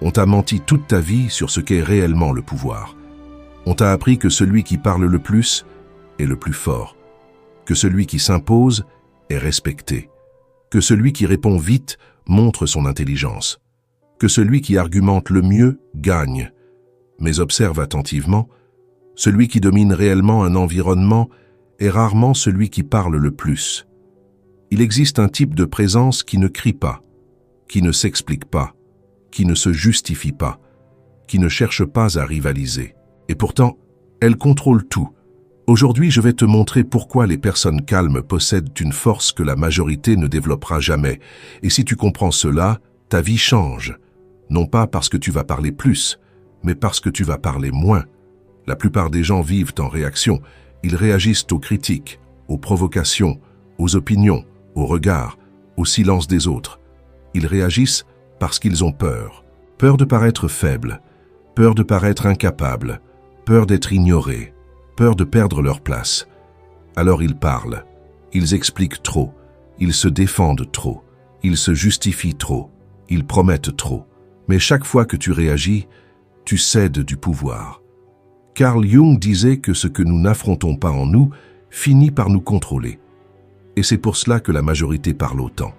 On t'a menti toute ta vie sur ce qu'est réellement le pouvoir. On t'a appris que celui qui parle le plus est le plus fort, que celui qui s'impose est respecté, que celui qui répond vite montre son intelligence, que celui qui argumente le mieux gagne. Mais observe attentivement, celui qui domine réellement un environnement est rarement celui qui parle le plus. Il existe un type de présence qui ne crie pas, qui ne s'explique pas, qui ne se justifie pas, qui ne cherche pas à rivaliser. Et pourtant, elle contrôle tout. Aujourd'hui, je vais te montrer pourquoi les personnes calmes possèdent une force que la majorité ne développera jamais. Et si tu comprends cela, ta vie change. Non pas parce que tu vas parler plus, mais parce que tu vas parler moins. La plupart des gens vivent en réaction. Ils réagissent aux critiques, aux provocations, aux opinions, aux regards, au silence des autres. Ils réagissent parce qu'ils ont peur. Peur de paraître faibles, peur de paraître incapables, peur d'être ignorés, peur de perdre leur place. Alors ils parlent, ils expliquent trop, ils se défendent trop, ils se justifient trop, ils promettent trop. Mais chaque fois que tu réagis, tu cèdes du pouvoir. Carl Jung disait que ce que nous n'affrontons pas en nous finit par nous contrôler. Et c'est pour cela que la majorité parle autant.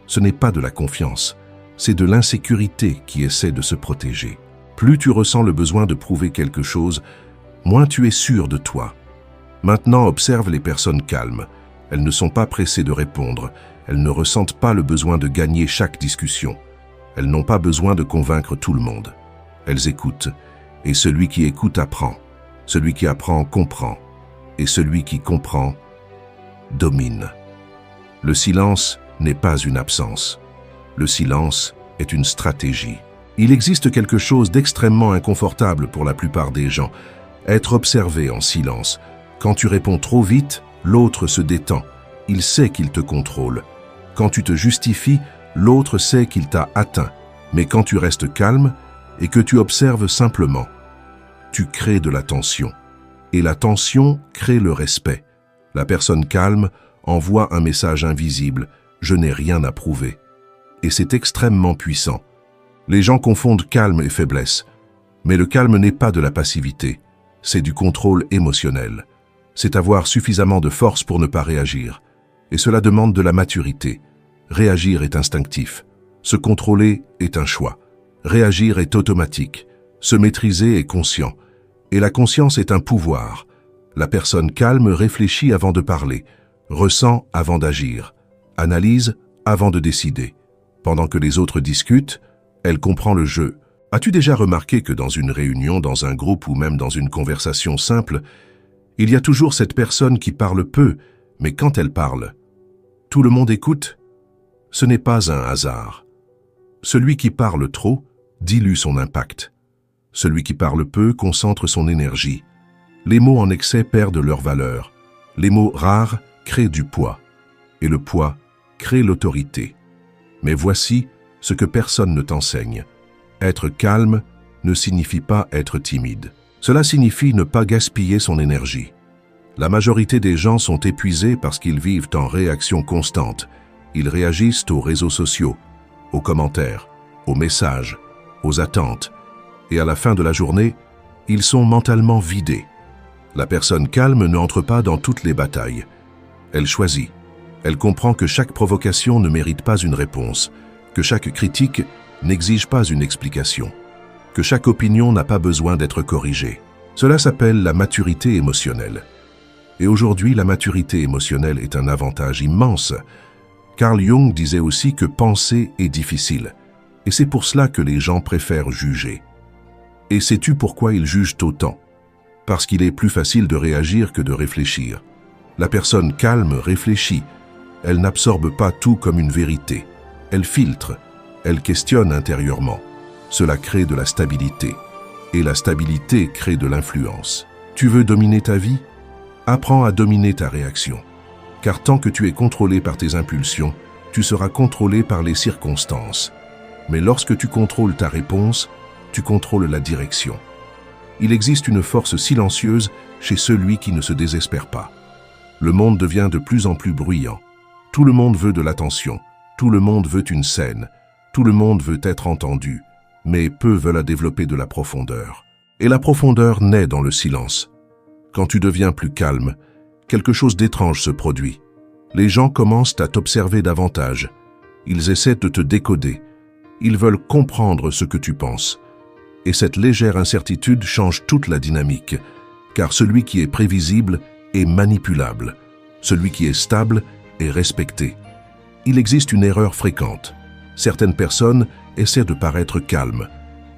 Ce n'est pas de la confiance, c'est de l'insécurité qui essaie de se protéger. Plus tu ressens le besoin de prouver quelque chose, moins tu es sûr de toi. Maintenant, observe les personnes calmes. Elles ne sont pas pressées de répondre. Elles ne ressentent pas le besoin de gagner chaque discussion. Elles n'ont pas besoin de convaincre tout le monde. Elles écoutent. Et celui qui écoute apprend. Celui qui apprend comprend. Et celui qui comprend domine. Le silence n'est pas une absence. Le silence est une stratégie. Il existe quelque chose d'extrêmement inconfortable pour la plupart des gens. Être observé en silence. Quand tu réponds trop vite, l'autre se détend. Il sait qu'il te contrôle. Quand tu te justifies, l'autre sait qu'il t'a atteint. Mais quand tu restes calme et que tu observes simplement, tu crées de la tension. Et la tension crée le respect. La personne calme envoie un message invisible. Je n'ai rien à prouver. Et c'est extrêmement puissant. Les gens confondent calme et faiblesse. Mais le calme n'est pas de la passivité. C'est du contrôle émotionnel. C'est avoir suffisamment de force pour ne pas réagir. Et cela demande de la maturité. Réagir est instinctif. Se contrôler est un choix. Réagir est automatique. Se maîtriser est conscient. Et la conscience est un pouvoir. La personne calme réfléchit avant de parler, ressent avant d'agir, analyse avant de décider. Pendant que les autres discutent, elle comprend le jeu. As-tu déjà remarqué que dans une réunion, dans un groupe ou même dans une conversation simple, il y a toujours cette personne qui parle peu, mais quand elle parle, tout le monde écoute? Ce n'est pas un hasard. Celui qui parle trop dilue son impact. Celui qui parle peu concentre son énergie. Les mots en excès perdent leur valeur. Les mots rares créent du poids. Et le poids crée l'autorité. Mais voici ce que personne ne t'enseigne. Être calme ne signifie pas être timide. Cela signifie ne pas gaspiller son énergie. La majorité des gens sont épuisés parce qu'ils vivent en réaction constante. Ils réagissent aux réseaux sociaux, aux commentaires, aux messages, aux attentes. Et à la fin de la journée, ils sont mentalement vidés. La personne calme n'entre pas dans toutes les batailles. Elle choisit. Elle comprend que chaque provocation ne mérite pas une réponse, que chaque critique n'exige pas une explication, que chaque opinion n'a pas besoin d'être corrigée. Cela s'appelle la maturité émotionnelle. Et aujourd'hui, la maturité émotionnelle est un avantage immense. Carl Jung disait aussi que penser est difficile. Et c'est pour cela que les gens préfèrent juger. Et sais-tu pourquoi ils jugent autant? Parce qu'il est plus facile de réagir que de réfléchir. La personne calme réfléchit. Elle n'absorbe pas tout comme une vérité. Elle filtre. Elle questionne intérieurement. Cela crée de la stabilité. Et la stabilité crée de l'influence. Tu veux dominer ta vie? Apprends à dominer ta réaction. Car tant que tu es contrôlé par tes impulsions, tu seras contrôlé par les circonstances. Mais lorsque tu contrôles ta réponse, tu contrôles la direction. Il existe une force silencieuse chez celui qui ne se désespère pas. Le monde devient de plus en plus bruyant. Tout le monde veut de l'attention. Tout le monde veut une scène. Tout le monde veut être entendu. mais peu veulent développer de la profondeur. Et la profondeur naît dans le silence. Quand tu deviens plus calme, quelque chose d'étrange se produit. Les gens commencent à t'observer davantage. Ils essaient de te décoder. Ils veulent comprendre ce que tu penses. Et cette légère incertitude change toute la dynamique, car celui qui est prévisible est manipulable. Celui qui est stable est respecté. Il existe une erreur fréquente. Certaines personnes essaient de paraître calmes,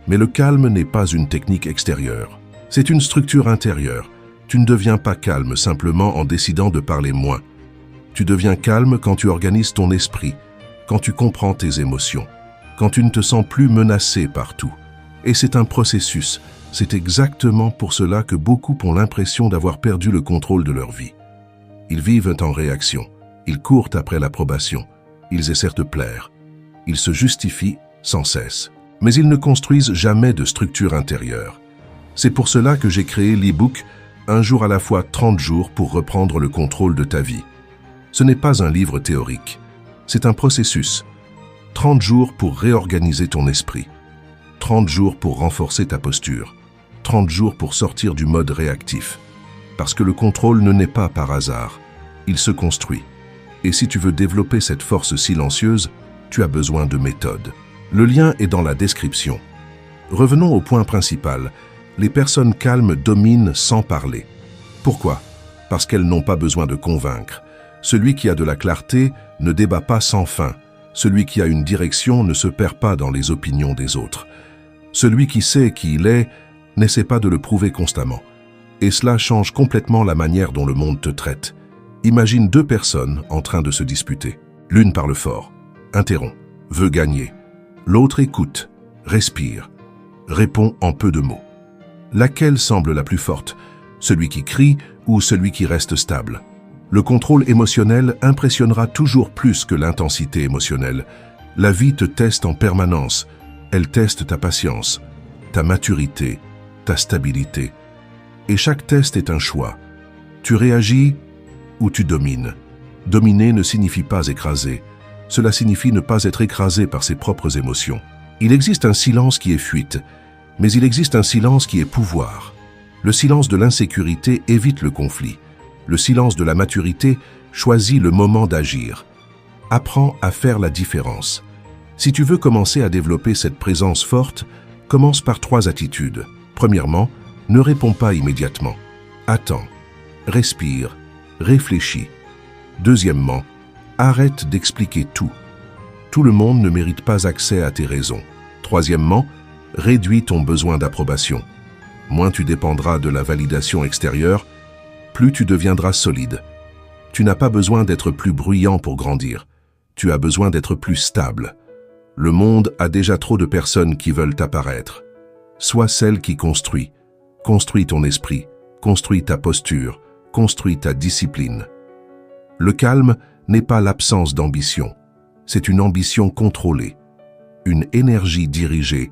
mais le calme n'est pas une technique extérieure. C'est une structure intérieure. Tu ne deviens pas calme simplement en décidant de parler moins. Tu deviens calme quand tu organises ton esprit, quand tu comprends tes émotions, quand tu ne te sens plus menacé par tout. Et c'est un processus. C'est exactement pour cela que beaucoup ont l'impression d'avoir perdu le contrôle de leur vie. Ils vivent en réaction. Ils courent après l'approbation. Ils essaient de plaire. Ils se justifient sans cesse. Mais ils ne construisent jamais de structure intérieure. C'est pour cela que j'ai créé l'e-book « Un jour à la fois 30 jours pour reprendre le contrôle de ta vie ». Ce n'est pas un livre théorique. C'est un processus. 30 jours pour réorganiser ton esprit. 30 jours pour renforcer ta posture. 30 jours pour sortir du mode réactif. Parce que le contrôle ne naît pas par hasard. Il se construit. Et si tu veux développer cette force silencieuse, tu as besoin de méthodes. Le lien est dans la description. Revenons au point principal. Les personnes calmes dominent sans parler. Pourquoi? Parce qu'elles n'ont pas besoin de convaincre. Celui qui a de la clarté ne débat pas sans fin. Celui qui a une direction ne se perd pas dans les opinions des autres. Celui qui sait qui il est n'essaie pas de le prouver constamment. Et cela change complètement la manière dont le monde te traite. Imagine deux personnes en train de se disputer. L'une parle fort, interrompt, veut gagner. L'autre écoute, respire, répond en peu de mots. Laquelle semble la plus forte? Celui qui crie ou celui qui reste stable? Le contrôle émotionnel impressionnera toujours plus que l'intensité émotionnelle. La vie te teste en permanence. Elle teste ta patience, ta maturité, ta stabilité. Et chaque test est un choix. Tu réagis ou tu domines. Dominer ne signifie pas écraser. Cela signifie ne pas être écrasé par ses propres émotions. Il existe un silence qui est fuite, mais il existe un silence qui est pouvoir. Le silence de l'insécurité évite le conflit. Le silence de la maturité choisit le moment d'agir. Apprends à faire la différence. Si tu veux commencer à développer cette présence forte, commence par 3 attitudes. Premièrement, ne réponds pas immédiatement. Attends, respire, réfléchis. Deuxièmement, arrête d'expliquer tout. Tout le monde ne mérite pas accès à tes raisons. Troisièmement, réduis ton besoin d'approbation. Moins tu dépendras de la validation extérieure, plus tu deviendras solide. Tu n'as pas besoin d'être plus bruyant pour grandir. Tu as besoin d'être plus stable. Le monde a déjà trop de personnes qui veulent apparaître. Sois celle qui construit. Construis ton esprit, construis ta posture, construis ta discipline. Le calme n'est pas l'absence d'ambition. C'est une ambition contrôlée, une énergie dirigée,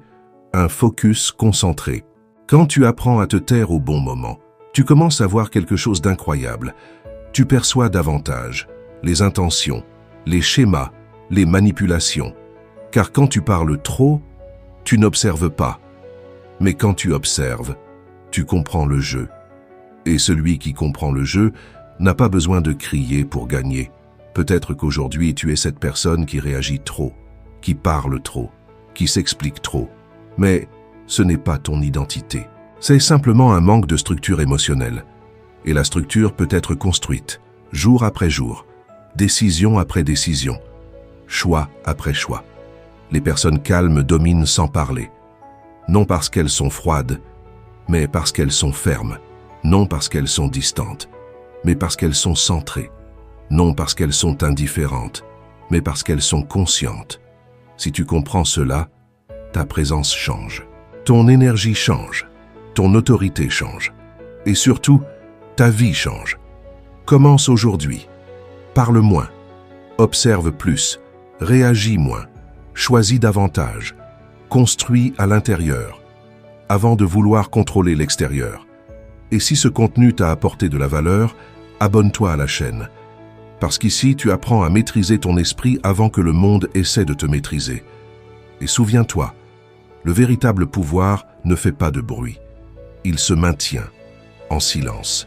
un focus concentré. Quand tu apprends à te taire au bon moment, tu commences à voir quelque chose d'incroyable. Tu perçois davantage les intentions, les schémas, les manipulations. Car quand tu parles trop, tu n'observes pas. Mais quand tu observes, tu comprends le jeu. Et celui qui comprend le jeu n'a pas besoin de crier pour gagner. Peut-être qu'aujourd'hui tu es cette personne qui réagit trop, qui parle trop, qui s'explique trop. Mais ce n'est pas ton identité. C'est simplement un manque de structure émotionnelle. Et la structure peut être construite, jour après jour, décision après décision, choix après choix. Les personnes calmes dominent sans parler. Non parce qu'elles sont froides, mais parce qu'elles sont fermes. Non parce qu'elles sont distantes, mais parce qu'elles sont centrées. Non parce qu'elles sont indifférentes, mais parce qu'elles sont conscientes. Si tu comprends cela, ta présence change. Ton énergie change. Ton autorité change. Et surtout, ta vie change. Commence aujourd'hui. Parle moins. Observe plus. Réagis moins. Choisis davantage. Construis à l'intérieur, avant de vouloir contrôler l'extérieur. Et si ce contenu t'a apporté de la valeur, abonne-toi à la chaîne. Parce qu'ici, tu apprends à maîtriser ton esprit avant que le monde essaie de te maîtriser. Et souviens-toi, Le véritable pouvoir ne fait pas de bruit. Il se maintient en silence.